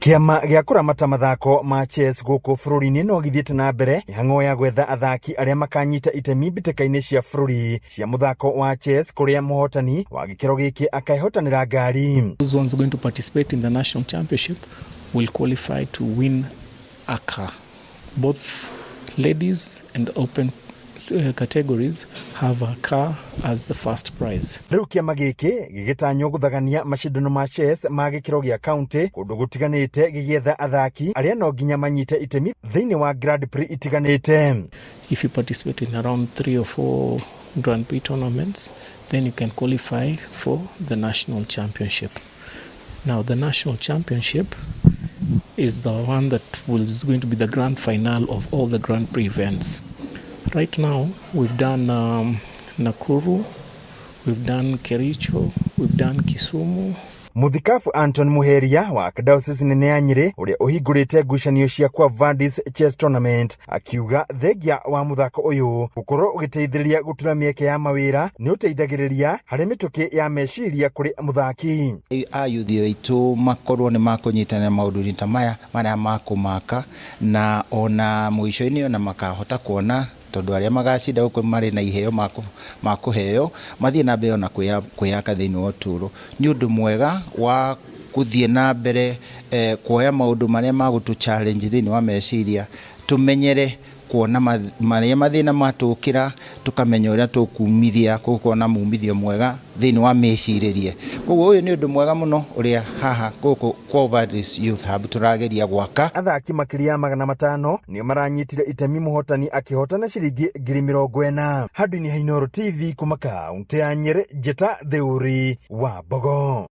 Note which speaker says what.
Speaker 1: Kiama gĩa kũramata mathako ma chess gũkũ bũrũri-inĩ no githiĩte na mbere mĩhang'o ya gwetha athaki arĩa makanyita itemi mbĩtĩka-inĩ cia bũrũri cia mũthako wa chess, kũrĩa mũhotani wa gĩkĩro gĩkĩ akaĩhotanĩra ngari.
Speaker 2: Those ones going to participate in the national championship will qualify to win a car. Both ladies and open categories have a car as the first prize.
Speaker 1: Rĩu kĩama gĩkĩ gĩgĩtanywo gũthagania macindano ma chess ma gĩkĩro gĩa kaunti kũndũ gũtiganĩte gĩgĩetha athaki arĩa no nginya manyite itemi thĩinĩ wa Grand Prix itiganĩte.
Speaker 2: If you participate in around 3 or 4 Grand Prix tournaments, then you can qualify for the national championship. Now the national championship is the one that is going to be the grand final of all the Grand Prix events. Right now, we've done Nakuru, we've done Kericho, we've done Kisumu.
Speaker 1: Mũthikabu Anton Muheria wa Diocese nene ya Nyeri, ũrĩa ũhingũrĩte ngucanio cia kwa Vadis Chess Tournament, akiuga thengia wa mũthako ũyũ gũkorwo ũgĩteithĩrĩria gũtura mĩeke ya mawĩra nĩ ũteithagĩrĩria harĩ mĩtũkĩ ya meciria kũrĩ mũthaki.
Speaker 3: Ayuthi aitũ makorwo nĩ makũnyitanĩra maũndũ-inĩ ta maya marĩa makũmaka na ona mũico-inĩ ona makahota kuona tondũ arĩa magacinda gũkũ marĩ na iheo makũheo mathiĩ na mbere na kwĩyaka thĩinĩ wa ũtũũro. Nĩ ũndũ mwega wa gũthiĩ na mbere kuoya maũndũ marĩa magũtũ challenge thĩinĩ wa meciria, tũmenyere kuona marĩa mathĩna matũkĩra, tukamenya ũrĩa tũkumithia kuona mumithio mwega thĩinĩ wa mecirĩrie. Koguo ũyũ nĩ ũndũ mwega mũno ũrĩa haha gũkũ kwa Vadis Youth Hub tũrageria gwaka.
Speaker 1: Athaki makĩria 500 nĩo maranyitire itemi, mũhotani akĩhotana ciringi 40,000. Handũ-inĩ ha Inooro TV kuma kaunti ya Nyeri, Njeta Theuri wa Mbogo.